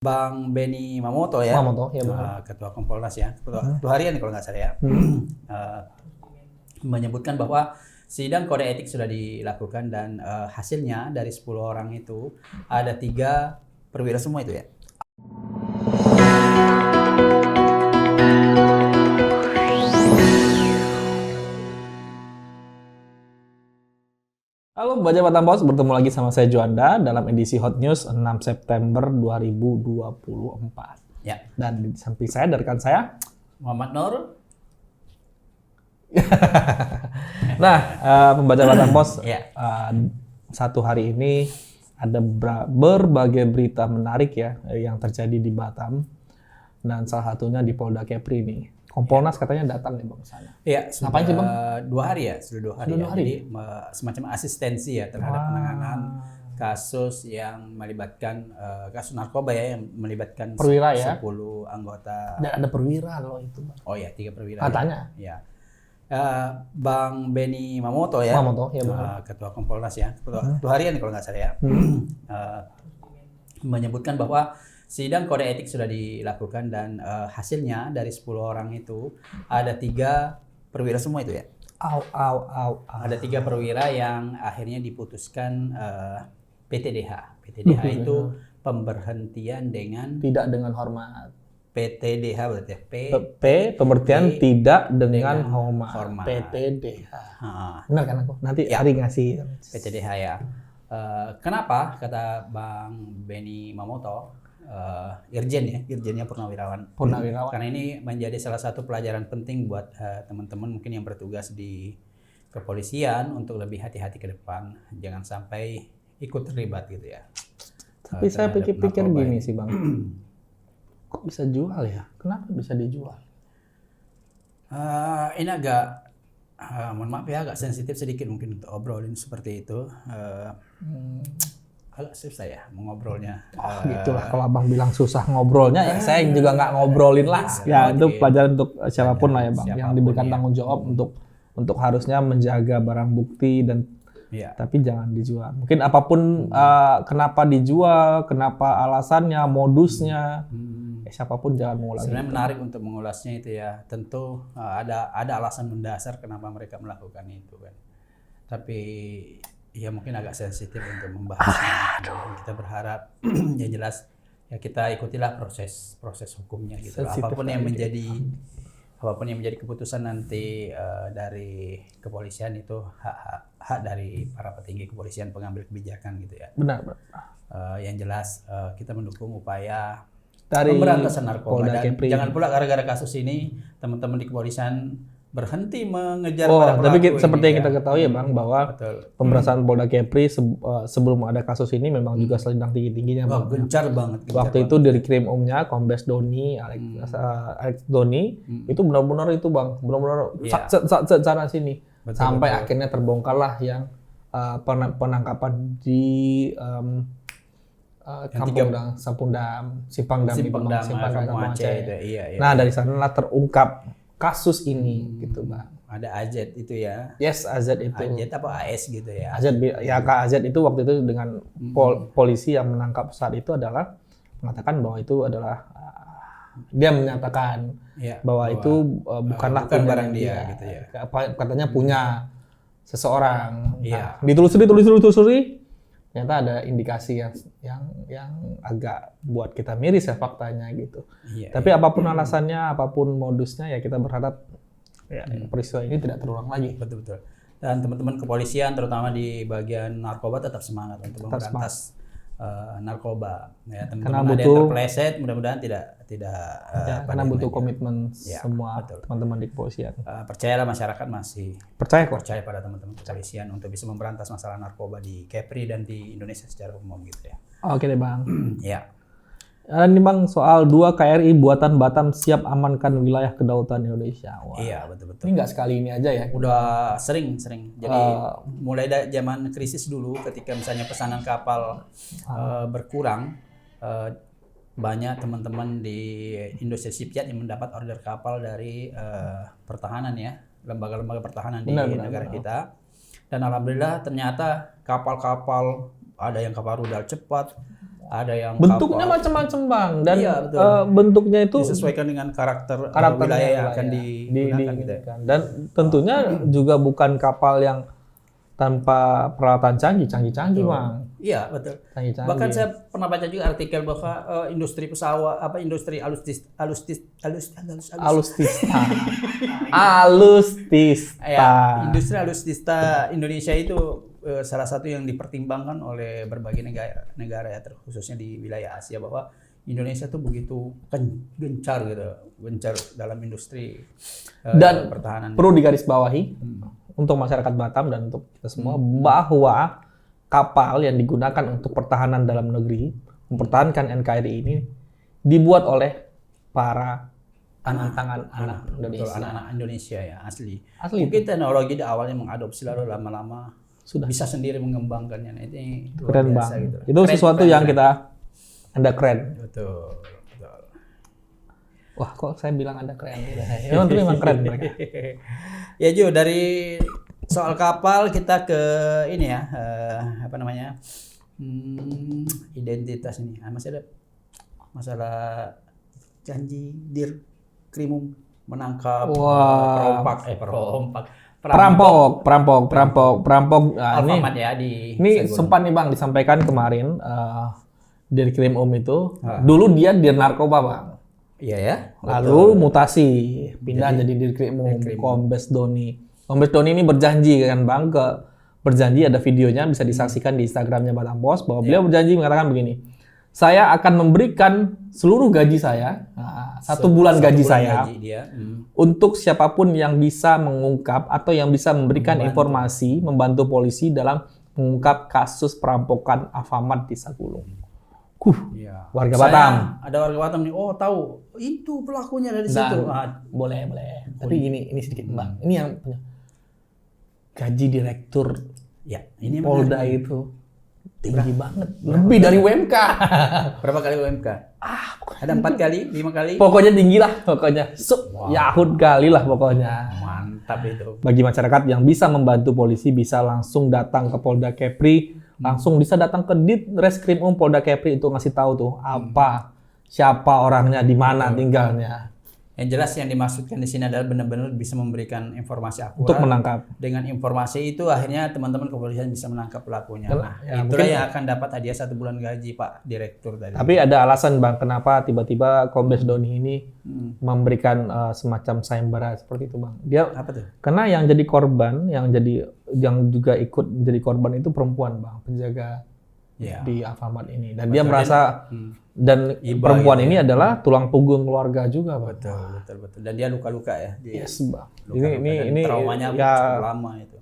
Bang Benny Mamoto ya, Mamoto, ya Bang. Ketua Kompolnas ya, Ketua Harian kalau nggak salah ya, menyebutkan bahwa sidang kode etik sudah dilakukan dan hasilnya dari 10 orang itu ada 3 perwira semua itu ya. Halo Baca Batam Pos, bertemu lagi sama saya Juanda dalam edisi Hot News 6 September 2024. Ya. Dan di samping saya, dari rekan saya, Muhammad Nur. Nah, pembaca Batam Pos, Ya. satu hari ini ada berbagai berita menarik ya yang terjadi di Batam, dan salah satunya di Polda Kepri nih. Kompolnas katanya datang nih Bang sana. Iya, Ngapain sih, Bang? 2 hari ya, sudah 2 hari. Sudah Ya. 2 hari? Jadi semacam asistensi ya terhadap penanganan kasus yang melibatkan kasus narkoba ya, yang melibatkan Perwira ya? 10 anggota. Dan ada perwira loh itu Bang. Oh ya, 3 perwira. Katanya. Ya. Bang Benny Mamoto ya, Mamoto, ya Bang. Ketua Kompolnas ya, Ketua Harian kalau nggak salah ya, menyebutkan bahwa sidang kode etik sudah dilakukan dan hasilnya dari 10 orang itu ada 3 perwira semua itu ya. Ada 3 perwira yang akhirnya diputuskan PTDH. PTDH itu pemberhentian dengan Tidak dengan hormat. PTDH berarti ya. Pemberhentian tidak dengan hormat. hormat. PTDH. Ah, Benar kan aku? Nanti Ya. hari ngasih. PTDH ya. Kenapa kata Bang Benny Mamoto, Irjennya Purnawirawan. Purnawirawan. Karena ini menjadi salah satu pelajaran penting buat teman-teman mungkin yang bertugas di kepolisian untuk lebih hati-hati ke depan, jangan sampai ikut terlibat gitu ya. Tapi saya terhadap pikir-pikir narkoba gini ini. sih Bang. Kok bisa jual ya? Kenapa bisa dijual? Ini agak, mohon maaf ya, agak sensitif sedikit mungkin untuk obrolin seperti itu. Agak susah ya mengobrolnya. Gitulah kalau Abang bilang susah ngobrolnya ya saya juga nggak ngobrolin lah. Ya itu pelajaran untuk siapapun lah ya Bang. Yang Siapapun, diberikan ya. tanggung jawab untuk harusnya menjaga barang bukti dan Ya. tapi jangan dijual. Mungkin apapun kenapa dijual, kenapa alasannya, modusnya, siapapun jangan mengulangi. Sebenarnya menarik untuk mengulasnya itu ya. Tentu ada alasan mendasar kenapa mereka melakukan itu kan. Tapi ya mungkin agak sensitif untuk membahasnya. Kita berharap yang jelas ya kita ikutilah proses hukumnya gitu. Sensitif Apapun yang kali menjadi keputusan nanti dari kepolisian itu hak dari para petinggi kepolisian, pengambil kebijakan gitu ya. Benar. Yang jelas kita mendukung upaya Dari pemberantasan narkoba, Polda dan Kepri. jangan pula gara-gara kasus ini teman-teman di kepolisian berhenti mengejar Oh, para tapi pelaku seperti ini, yang ya. kita ketahui ya Bang, bahwa Betul. pemberantasan Polda Kepri sebelum ada kasus ini memang juga sedang tinggi-tingginya Wah, Bang. gencar banget. Waktu itu dari krim umnya Kombes Doni, Alex Doni, itu benar-benar itu Bang, benar-benar Iya. sat sana sini. Betul, Sampai akhirnya terbongkarlah yang penangkapan di Kampung Dang, Sampundam, Simpang Dam, Simpang Dam, Kampung Kampung Aceh itu, iya. Nah, dari sanalah terungkap kasus ini gitu Bang. Ada AZ itu ya. Yes, AZ itu. AZ apa AS gitu ya. AZ ya Kak AZ itu waktu itu dengan polisi yang menangkap saat itu adalah mengatakan bahwa itu adalah dia menyatakan Iya, bahwa itu bukanlah bukan punya barang dia gitu ya. Katanya punya seseorang. Iya. Nah, ditelusuri ternyata ada indikasi yang agak buat kita miris ya faktanya gitu. Iya. Tapi apapun alasannya, apapun modusnya ya kita berharap ya peristiwa ini tidak terulang lagi. Betul. Dan teman-teman kepolisian terutama di bagian narkoba tetap semangat untuk memberantas narkoba. Ya, teman-teman ada yang terpeleset, mudah-mudahan tidak Karena butuh lagi. komitmen Ya, semua betul. teman-teman di kepolisian. Percayalah masyarakat masih Percaya kok. percaya pada teman-teman kepolisian untuk bisa memberantas masalah narkoba di Kepri dan di Indonesia secara umum gitu ya. Oke deh Bang. Ya. Ini Bang soal 2 KRI buatan Batam siap amankan wilayah kedaulatan Indonesia. Wah. Iya, betul-betul. Ini nggak sekali ini aja ya. Udah sering. Jadi mulai dari zaman krisis dulu ketika misalnya pesanan kapal berkurang, banyak teman-teman di Indonesia Shipyard yang mendapat order kapal dari pertahanan ya, lembaga-lembaga pertahanan di negara kita. Dan alhamdulillah ternyata kapal-kapal, ada yang kapal rudal cepat, Ada yang Bentuknya kapal. macam-macam bang, dan Iya, betul. bentuknya itu Disesuaikan dengan karakter karakternya wilayah yang akan wilayah. digunakan gitu ya. Dan tentunya juga bukan kapal yang tanpa peralatan canggih bang. Iya, betul. Canggih-canggih. Bahkan saya pernah baca juga artikel bahwa industri pesawat industri Alustista. Alustista. ya, industri alustista Indonesia itu salah satu yang dipertimbangkan oleh berbagai negara ya, khususnya di wilayah Asia, bahwa Indonesia tuh begitu gencar gitu, gencar dalam industri Dan pertahanan. perlu digarisbawahi untuk masyarakat Batam dan untuk kita semua bahwa kapal yang digunakan untuk pertahanan dalam negeri, mempertahankan NKRI ini dibuat oleh para tangan anak Betul, Indonesia. anak-anak Indonesia ya, asli. Asli. Mungkin teknologi di awalnya mengadopsi, lalu lama-lama Sudah. bisa sendiri mengembangkannya. Nah, ini luar Keren biasa bang. gitu. Itu Keren, sesuatu keren, yang keren. kita Anda keren. Betul. Betul. Wah, kok saya bilang Anda keren gitu. Memang keren mereka. Ya Ju, dari soal kapal kita ke ini ya, apa namanya, identitas ini. Masih ada masalah janji Dirkrimum menangkap Wah. Perampok. Nah, Alfamart ya di ini Saguling. sempat nih bang disampaikan kemarin Dirkrim itu dulu dia dir narkoba bang. Iya ya. Lalu mutasi pindah jadi Dirkrim Kombes Doni. Kombes Doni ini berjanji kan bang, berjanji ada videonya bisa disaksikan di Instagramnya Batam Pos bahwa beliau berjanji mengatakan begini, saya akan memberikan seluruh gaji saya, satu bulan gaji saya, gaji dia. untuk siapapun yang bisa mengungkap atau yang bisa memberikan informasi, membantu polisi dalam mengungkap kasus perampokan Alfamart di Saguling. Iya. Warga Saya- Batam. Ada warga Batam nih. Oh tahu itu pelakunya dari situ. Boleh. Tapi ini sedikit bang. Ini yang punya gaji direktur Ya ini Polda itu tinggi banget, lebih dari UMK. berapa kali UMK? Ada 4 kali, 5 kali. Pokoknya tinggi lah, pokoknya. Yahud kali lah pokoknya. Mantap itu. Bagi masyarakat yang bisa membantu polisi bisa langsung datang ke Polda Kepri, langsung bisa datang ke Ditreskrim Polda Kepri itu ngasih tahu tuh siapa orangnya, di mana tinggalnya, Yang jelas yang dimaksudkan di sini adalah benar-benar bisa memberikan informasi akurat. untuk menangkap. Dengan informasi itu akhirnya teman-teman kepolisian bisa menangkap pelakunya. Nah, Ya, itulah mungkin- yang akan dapat hadiah 1 bulan gaji Pak Direktur tadi. Tapi ada alasan bang, kenapa tiba-tiba Kombes Doni ini memberikan semacam sayembara seperti itu bang. Dia Apa tuh? karena yang jadi korban, yang juga ikut menjadi korban itu perempuan bang, penjaga Ya. di Alfamart ini, dan dia merasa dan Iba perempuan gitu ini adalah tulang punggung keluarga juga bang. Betul. Dan dia luka-luka ya. Dia Yes bang. luka-luka dan Ini traumanya ya cukup lama itu.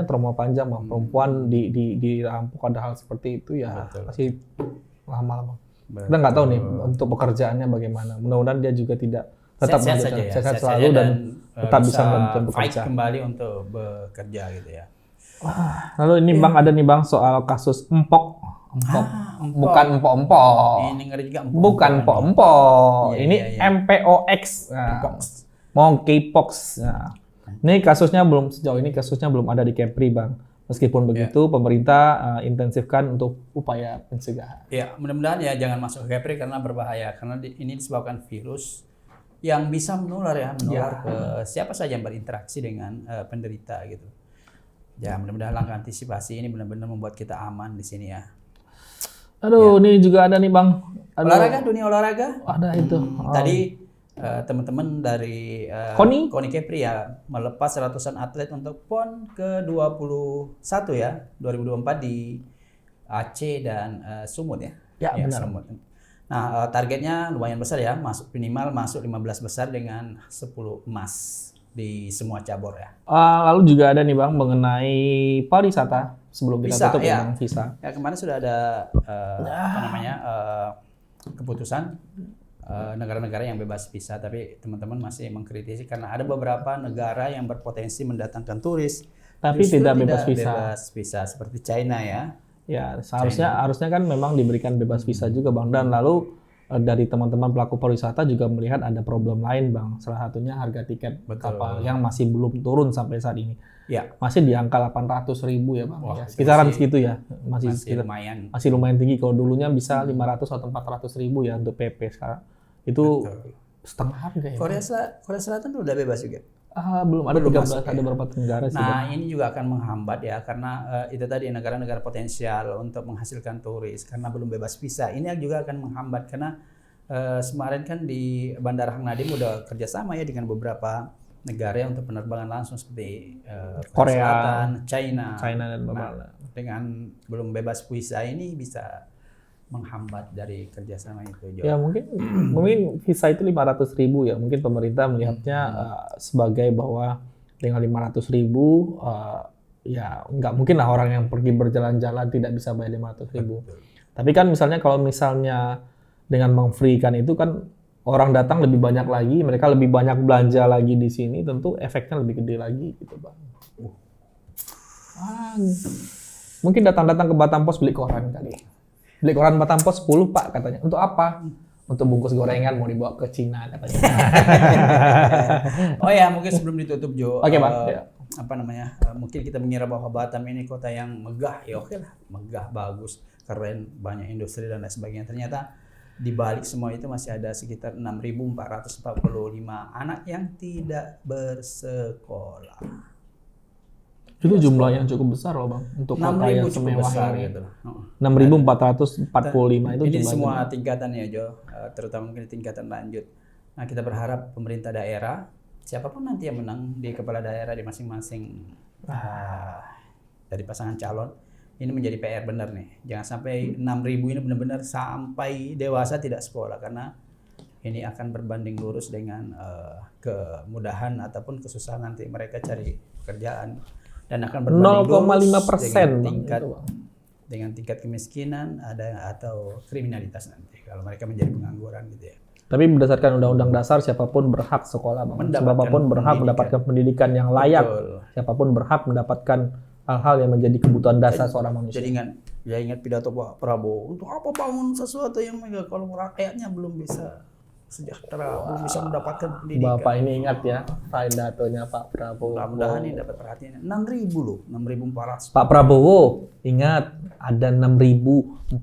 trauma panjang bang. Perempuan dirampok ada hal seperti itu ya pasti lama-lama. Kita nggak tahu nih untuk pekerjaannya bagaimana. Mudah-mudahan dia juga tidak tetap Sehat-sehat melanjutkan- saja ya. sehat Sehat selalu saja dan tetap bisa melanjutkan fight pekerjaan. kembali untuk bekerja gitu ya. Lalu ini bang ada nih bang soal kasus empok. Bukan empok-empok. Ini ngeri juga. Bukan empok-empok. Iya, Ini iya. MPOX. Nah, Monkeypox. Nah, ini sejauh ini kasusnya belum ada di Kepri, Bang. Meskipun begitu, pemerintah intensifkan untuk upaya pencegahan. Ya, mudah-mudahan ya jangan masuk ke Kepri karena berbahaya. Karena ini disebabkan virus yang bisa menular ke siapa saja yang berinteraksi dengan penderita gitu. Ya, mudah-mudahan langkah antisipasi ini benar-benar membuat kita aman di sini ya. Aduh, ini juga ada nih, Bang. Olahraga, dunia olahraga. Ada itu. Tadi teman-teman dari KONI Kepri ya melepas ratusan atlet untuk PON ke-21 ya 2024 di Aceh dan Sumut ya. Ya, benar. Sumut. Nah, targetnya lumayan besar ya, minimal masuk 15 besar dengan 10 emas di semua cabur ya. Lalu juga ada nih, Bang, mengenai pariwisata. Sebelum kita tutup ya. Bang, visa. Ya, kemarin sudah ada keputusan negara-negara yang bebas visa, tapi teman-teman masih mengkritisi karena ada beberapa negara yang berpotensi mendatangkan turis Tapi justru tidak bebas visa. bebas visa seperti China ya. Ya, harusnya kan memang diberikan bebas visa juga, Bang. Dan lalu dari teman-teman pelaku pariwisata juga melihat ada problem lain, Bang. Salah satunya harga tiket kapal yang masih belum turun sampai saat ini. Ya. Masih di angka 800.000 ya, Bang. Wah, Ya, sekitaran masih- segitu ya. Masih lumayan. masih lumayan tinggi. Kalau dulunya bisa 500 atau 400.000 ya untuk PP sekarang. Itu setengah harga ya. Korea Selatan udah bebas juga. Belum ada 13, masuk, ada beberapa negara sih. Nah, ini juga akan menghambat ya karena itu tadi negara-negara potensial untuk menghasilkan turis karena belum bebas visa. Ini juga akan menghambat karena kemarin kan di Bandara Hang Nadiem udah kerjasama ya dengan beberapa negara ya untuk penerbangan langsung seperti Korea, Selatan, China dan beberapa. Dengan belum bebas visa ini bisa menghambat dari kerjasama itu. Ya mungkin visa itu 500.000 ya. Mungkin pemerintah melihatnya sebagai bahwa dengan 500.000 ya nggak mungkin lah orang yang pergi berjalan-jalan tidak bisa bayar 500.000. Tapi kan misalnya kalau misalnya dengan meng-free-kan itu kan orang datang lebih banyak lagi, mereka lebih banyak belanja lagi di sini, tentu efeknya lebih gede lagi gitu, Bang. Mungkin datang-datang ke Batam Pos beli koran kali. Beli koran Batam Pos 10, Pak, katanya. Untuk apa? Untuk bungkus gorengan mau dibawa ke Cina katanya. Oh ya, mungkin sebelum ditutup Jo. Oke, Bang. Apa namanya? Mungkin kita mengira bahwa Batam ini kota yang megah. Ya oke lah, megah, bagus, keren, banyak industri dan lain sebagainya. Ternyata di balik semua itu masih ada sekitar 6.445 anak yang tidak bersekolah. Itu jumlah yang cukup besar loh, Bang, untuk kota yang semewah ini. Gitu. 6.445 itu ini jumlahnya. semua tingkatan ya Jo, terutama mungkin tingkatan lanjut. Nah, kita berharap pemerintah daerah, siapapun nanti yang menang di kepala daerah di masing-masing dari pasangan calon, ini menjadi PR benar nih. Jangan sampai 6.000 ini benar-benar sampai dewasa tidak sekolah karena ini akan berbanding lurus dengan kemudahan ataupun kesusahan nanti mereka cari pekerjaan. Dan akan berbanding 0,5% dengan tingkat kemiskinan atau kriminalitas nanti kalau mereka menjadi pengangguran gitu ya. Tapi berdasarkan Undang-Undang Dasar siapapun berhak sekolah, Bang. Siapapun berhak mendapatkan pendidikan yang layak. Betul. Siapapun berhak mendapatkan hal-hal yang menjadi kebutuhan dasar seorang manusia. Jadi ingat pidato Pak Prabowo, untuk apa bangun sesuatu yang megah kalau rakyatnya belum bisa sejahtera, belum bisa mendapatkan pendidikan. Bapak ini ingat ya pidatonya Pak Prabowo. Mudah-mudahan ini dapat perhatian. 6.000 loh, 6.400. Pak Prabowo ingat ada 6.445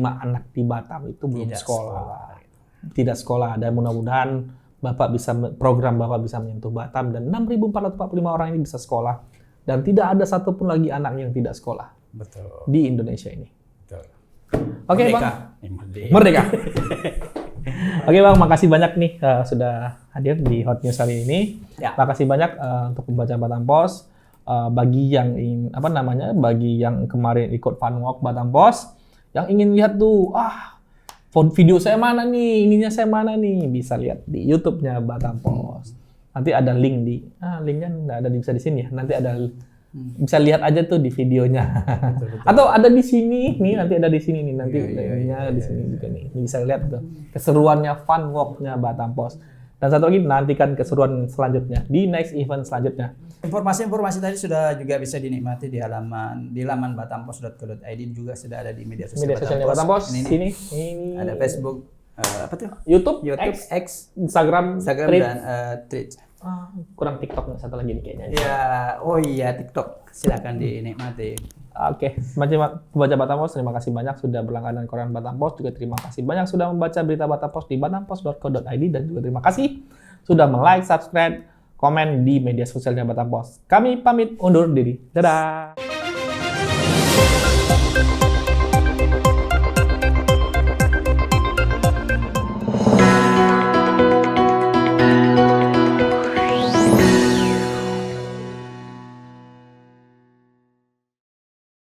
anak di Batam itu belum sekolah. Tidak sekolah. Dan mudah-mudahan Bapak bisa program Bapak bisa menyentuh Batam dan 6.445 orang ini bisa sekolah dan tidak ada satupun lagi anak yang tidak sekolah. Betul. Di Indonesia ini. Betul. Oke, Merdeka. Bang. Merdeka. Oke, Bang, makasih banyak nih sudah hadir di Hot News hari ini. Ya. Makasih banyak untuk pembaca Batam Pos. Bagi yang bagi yang kemarin ikut Fun Walk Batam Pos, yang ingin lihat tuh, video saya mana nih, ininya saya mana nih, bisa lihat di YouTube-nya Batam Pos. Nanti ada link linknya nggak ada bisa di sini ya. Nanti ada bisa lihat aja tuh di videonya. Betul. Atau ada di sini nih, nanti ada di sini nih, nanti di sini juga nih. Ini bisa lihat tuh keseruannya Fun Walk-nya Batam Pos. Dan satu lagi nantikan keseruan selanjutnya di next event selanjutnya. Informasi-informasi tadi sudah juga bisa dinikmati di laman batampos.co.id, juga sudah ada di media sosial Batam Pos. Ini ada Facebook, apa tuh? YouTube, X, Instagram Threads. Dan Twitch. Kurang TikTok satu lagi nih kayaknya. Ya, TikTok. Silakan dinikmati. Oke, pembaca Batam Pos, terima kasih banyak sudah berlangganan koran Batam Pos. Juga terima kasih banyak sudah membaca berita Batam Pos di batampos.co.id dan juga terima kasih sudah like, subscribe, komen di media sosialnya Batam Pos. Kami pamit undur diri. Dadah.